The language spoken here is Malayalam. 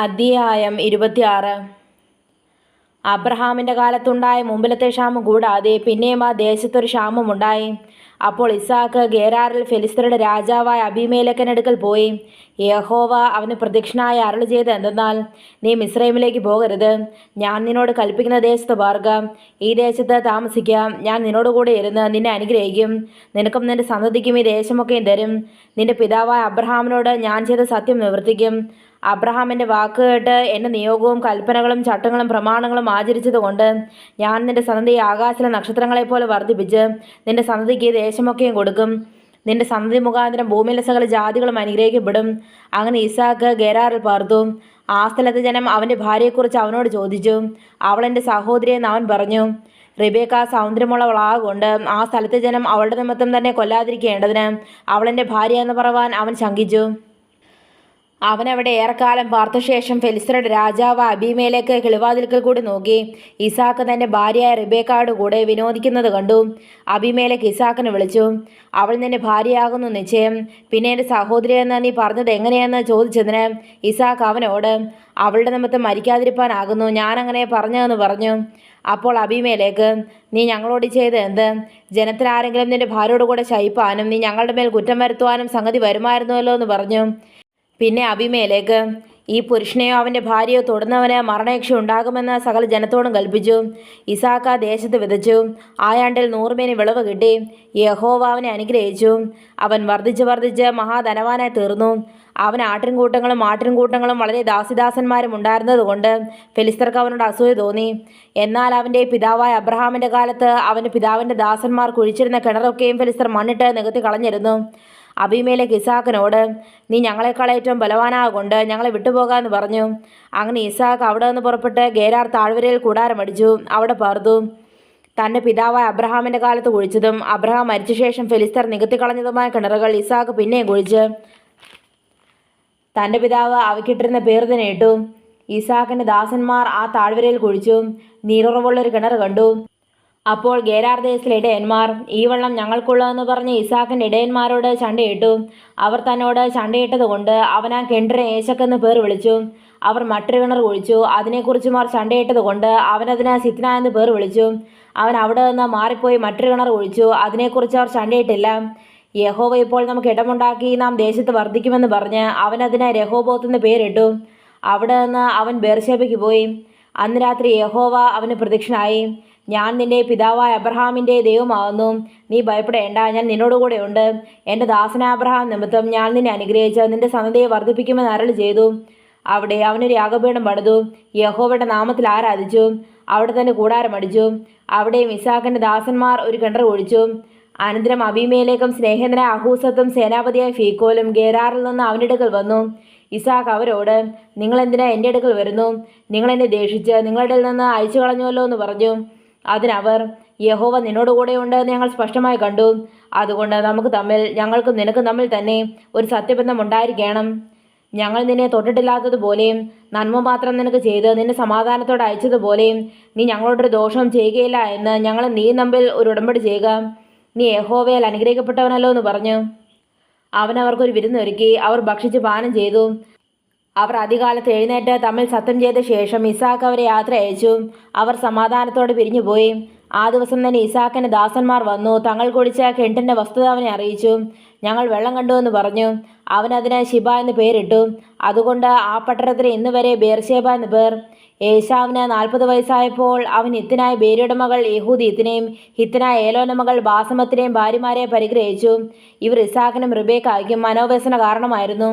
അധ്യായം 26. അബ്രഹാമിൻ്റെ കാലത്തുണ്ടായ മുമ്പിലത്തെ ക്ഷാമം കൂടാതെ പിന്നെയും ആ ദേശത്തൊരു ക്ഷാമമുണ്ടായി. അപ്പോൾ ഇസ്ഹാക്ക് ഗേരാറിൽ ഫെലിസ്ത്യരുടെ രാജാവായ അബീമേലെക്കിനടുക്കൽ പോയി. യഹോവ അവന് പ്രത്യക്ഷനായി അരുളി ചെയ്തത് എന്തെന്നാൽ, നീ മിസ്രൈമിലേക്ക് പോകരുത്, ഞാൻ നിന്നോട് കൽപ്പിക്കുന്ന ദേശത്ത് പാർക്ക, ഈ ദേശത്ത് താമസിക്കുക, ഞാൻ നിന്നോടുകൂടെ ഇരുന്ന് നിന്നെ അനുഗ്രഹിക്കും, നിനക്കും നിന്റെ സന്തതിക്കും ഈ ദേശമൊക്കെയും തരും, നിന്റെ പിതാവായ അബ്രഹാമിനോട് ഞാൻ ചെയ്ത സത്യം നിവർത്തിക്കും. അബ്രഹാമിൻ്റെ വാക്ക് കേട്ട് എൻ്റെ നിയോഗവും കൽപ്പനകളും ചട്ടങ്ങളും പ്രമാണങ്ങളും ആചരിച്ചതുകൊണ്ട് ഞാൻ നിന്റെ സന്തതിയെ ആകാശത്തിലെ നക്ഷത്രങ്ങളെപ്പോലെ വർദ്ധിപ്പിച്ച് നിന്റെ സന്തതിക്ക് ദേശമൊക്കെയും കൊടുക്കും. നിന്റെ സന്തതി മുഖാന്തരം ഭൂമിയിലെ സകല ജാതികളും അനുഗ്രഹിക്കപ്പെടും. അങ്ങനെ ഇസ്ഹാക്ക് ഗെരാറിൽ പാർത്തു. ആ സ്ഥലത്തെ ജനം അവൻ്റെ ഭാര്യയെക്കുറിച്ച് അവനോട് ചോദിച്ചു. അവൾ എൻ്റെ സഹോദരി എന്ന് അവൻ പറഞ്ഞു. റിബേക്ക സൗന്ദര്യമുള്ളവളാകൊണ്ട് ആ സ്ഥലത്തെ ജനം അവളുടെ നിമിത്തം തന്നെ കൊല്ലാതിരിക്കേണ്ടതിന് അവളെൻ്റെ ഭാര്യ എന്ന് പറവാൻ അവൻ ശങ്കിച്ചു. അവനവിടെ ഏറെക്കാലം പാർത്ത ശേഷം ഫെലിസ്ത്യരുടെ രാജാവ് അബീമേലെക്ക് കിളിവാതിൽക്കൽ കൂടി നോക്കി ഇസ്ഹാക്ക് തൻ്റെ ഭാര്യയായ റിബേക്കയോട് കൂടെ വിനോദിക്കുന്നത് കണ്ടു. അബീമേലെക്ക് ഇസ്ഹാക്കിനെ വിളിച്ചു. അവൾ നിന്റെ ഭാര്യയാകുന്നു നിശ്ചയം, പിന്നെ എൻ്റെ സഹോദരിയെന്ന് നീ പറഞ്ഞത് എങ്ങനെയെന്ന് ചോദിച്ചതിന് ഇസ്ഹാക്ക് അവനോട്, അവളുടെ നിമിത്തം മരിക്കാതിരിപ്പാനാകുന്നു ഞാനങ്ങനെ പറഞ്ഞതെന്ന് പറഞ്ഞു. അപ്പോൾ അബീമേലെക്ക്, നീ ഞങ്ങളോട് ചെയ്ത് എന്ത്? ജനത്തിലാരെങ്കിലും നിന്റെ ഭാര്യയോട് കൂടെ ശയിപ്പാനും നീ ഞങ്ങളുടെ മേൽ കുറ്റം വരുത്തുവാനും സംഗതി വരുമായിരുന്നുവല്ലോ എന്ന് പറഞ്ഞു. പിന്നെ അബീമേലെക്ക്, ഈ പുരുഷനെയോ അവൻ്റെ ഭാര്യയോ തൊടുന്നവന് മരണശിക്ഷ ഉണ്ടാകുമെന്ന് സകല ജനത്തോടും കൽപ്പിച്ചു. ഇസ്ഹാക്ക് ആ ദേശത്ത് വിതച്ചു. ആയാണ്ടിൽ 100 മേനി വിളവ് കിട്ടി. യഹോവ അവനെ അനുഗ്രഹിച്ചു. അവൻ വർദ്ധിച്ച് മഹാധനവാനായി തീർന്നു. അവന് ആട്ടിൻകൂട്ടങ്ങളും വളരെ ദാസിദാസന്മാരും ഉണ്ടായിരുന്നതുകൊണ്ട് ഫെലിസ്ത്യർക്ക് അവനോട് അസൂയ തോന്നി. എന്നാൽ അവൻ്റെ പിതാവായ അബ്രഹാമിൻ്റെ കാലത്ത് അവൻ്റെ പിതാവിൻ്റെ ദാസന്മാർ കുഴിച്ചിരുന്ന കിണറൊക്കെയും ഫെലിസ്ത്യർ മണ്ണിട്ട് നികത്തി കളഞ്ഞിരുന്നു. അബീമേലെക്ക് ഇസ്ഹാക്കിനോട്, നീ ഞങ്ങളെക്കാൾ ഏറ്റവും ബലവാനാകൊണ്ട് ഞങ്ങളെ വിട്ടുപോകാമെന്ന് പറഞ്ഞു. അങ്ങനെ ഇസ്ഹാക്ക് അവിടെ നിന്ന് പുറപ്പെട്ട് ഗേരാർ താഴ്വരയിൽ കൂടാരമടിച്ചു, അവിടെ പാർത്തു. തൻ്റെ പിതാവായ അബ്രഹാമിൻ്റെ കാലത്ത് കുഴിച്ചതും അബ്രഹാം മരിച്ച ശേഷം ഫെലിസ്ത്യർ നികത്തിക്കളഞ്ഞതുമായ കിണറുകൾ ഇസ്ഹാക്ക് പിന്നെയും കുഴിച്ച് തൻ്റെ പിതാവ് അവയ്ക്കിട്ടിരുന്ന പേർ തന്നെ ഇട്ടു. ഇസ്ഹാക്കിൻ്റെ ദാസന്മാർ ആ താഴ്വരയിൽ കുഴിച്ചു നീരുറവുള്ളൊരു കിണർ കണ്ടു. അപ്പോൾ ഗേരാർ ദേശത്തിലെ ഇടയന്മാർ, ഈ വെള്ളം ഞങ്ങൾക്കുള്ളതെന്ന് പറഞ്ഞ് ഇസ്ഹാക്കിൻ്റെ ഇടയന്മാരോട് ചണ്ടയിട്ടു. അവർ തന്നോട് ചണ്ടയിട്ടതുകൊണ്ട് അവൻ ആ കിണറിനെ ഏശക്കെന്ന് പേർ വിളിച്ചു. അവർ മറ്റൊരു കിണർ കുഴിച്ചു. അതിനെക്കുറിച്ചും അവർ ചണ്ടയിട്ടതുകൊണ്ട് അവനതിന് സിത്ന എന്ന് പേർ വിളിച്ചു. അവൻ അവിടെ നിന്ന് മാറിപ്പോയി മറ്റൊരു കിണർ കുഴിച്ചു. അതിനെക്കുറിച്ച് അവർ ചണ്ടയിട്ടില്ല. യഹോവ ഇപ്പോൾ നമുക്ക് ഇടമുണ്ടാക്കി നാം ദേശത്ത് വർദ്ധിക്കുമെന്ന് പറഞ്ഞ് അവനതിന് രഹോബോത്ത് എന്ന് പേരിട്ടു. അവിടെ നിന്ന് അവൻ ബേർശേബയ്ക്ക് പോയി. അന്ന് രാത്രി യഹോവ അവന് പ്രത്യക്ഷനായി. ഞാൻ നിന്റെ പിതാവായ അബ്രഹാമിൻ്റെ ദൈവമാകുന്നു, നീ ഭയപ്പെടേണ്ട, ഞാൻ നിന്നോടുകൂടെ ഉണ്ട്. എൻ്റെ ദാസനായ അബ്രഹാം നിമിത്തം ഞാൻ നിന്നെ അനുഗ്രഹിച്ച് നിന്റെ സന്തതിയെ വർദ്ധിപ്പിക്കുമെന്ന് അരുളി ചെയ്തു. അവിടെ അവനൊരു യാഗപീഠം പണിതു, യഹോവയുടെ നാമത്തിൽ ആരാധിച്ചു. അവിടെ തന്നെ കൂടാരമടിച്ചു. അവിടെയും ഇസ്ഹാക്കിൻ്റെ ദാസന്മാർ ഒരു കിണർ ഒഴിച്ചു. അനന്തരം അബീമേലെക്കും സ്നേഹിതനായ അഹൂസത്തും സേനാപതിയായ ഫീക്കോലും ഗേരാറിൽ നിന്ന് അവൻ്റെ അടുക്കൽ വന്നു. ഇസ്ഹാക്ക് അവരോട്, നിങ്ങൾ എന്തിനാ എൻ്റെ അടുക്കൽ വരുന്നു? നിങ്ങൾ എന്നെ ദേഷിച്ച് നിങ്ങളുടെ നിന്ന് അയച്ചു കളഞ്ഞുവല്ലോ എന്ന് പറഞ്ഞു. അതിനവർ, യഹോവ നിന്നോടുകൂടെ ഉണ്ട് എന്ന് ഞങ്ങൾ സ്പഷ്ടമായി കണ്ടു. അതുകൊണ്ട് ഞങ്ങൾക്കും നിനക്കും തമ്മിൽ തന്നെ ഒരു സത്യബന്ധം ഉണ്ടായിരിക്കണം. ഞങ്ങൾ നിന്നെ തൊട്ടിട്ടില്ലാത്തതുപോലെയും നന്മ മാത്രം നിനക്ക് ചെയ്ത് നിന്നെ സമാധാനത്തോടെ അയച്ചതുപോലെയും നീ ഞങ്ങളോടൊരു ദോഷവും ചെയ്യുകയില്ല എന്ന് ഞങ്ങൾ നീ തമ്മിൽ ഒരു ഉടമ്പടി ചെയ്യുക. നീ യഹോവയാൽ അനുഗ്രഹിക്കപ്പെട്ടവനല്ലോ എന്ന് പറഞ്ഞു. അവൻ അവർക്കൊരു വിരുന്നൊരുക്കി. അവർ ഭക്ഷിച്ച് പാനം ചെയ്തു. അവർ അതികാലത്ത് എഴുന്നേറ്റ് തമ്മിൽ സത്യം ചെയ്ത ശേഷം ഇസ്ഹാക്ക് അവരെ യാത്ര അയച്ചു. അവർ സമാധാനത്തോടെ പിരിഞ്ഞുപോയി. ആ ദിവസം തന്നെ ഇസ്ഹാക്കിൻ്റെ ദാസന്മാർ വന്നു തങ്ങൾ കുടിച്ച കിണറ്റിൻ്റെ വസ്തുത അവനെ അറിയിച്ചു. ഞങ്ങൾ വെള്ളം കണ്ടു എന്ന് പറഞ്ഞു. അവനതിന് ശിബ എന്ന് പേരിട്ടു. അതുകൊണ്ട് ആ പട്ടണത്തിന് ഇന്ന് വരെ ബേർശേബ എന്ന് പേർ. ഏശാവിന് 40 വയസ്സായപ്പോൾ അവൻ ഹിത്തനായ ബേരിയുടെ മകൾ യഹൂദീത്തിനെയും ഹിത്തനായ ഏലോന്റെ മകൾ ബാസമത്തിനെയും ഭാര്യമാരെ പരിഗ്രഹിച്ചു. ഇവർ ഇസ്ഹാക്കിനും റിബേക്കായ്ക്കും മനോവ്യസന കാരണമായിരുന്നു.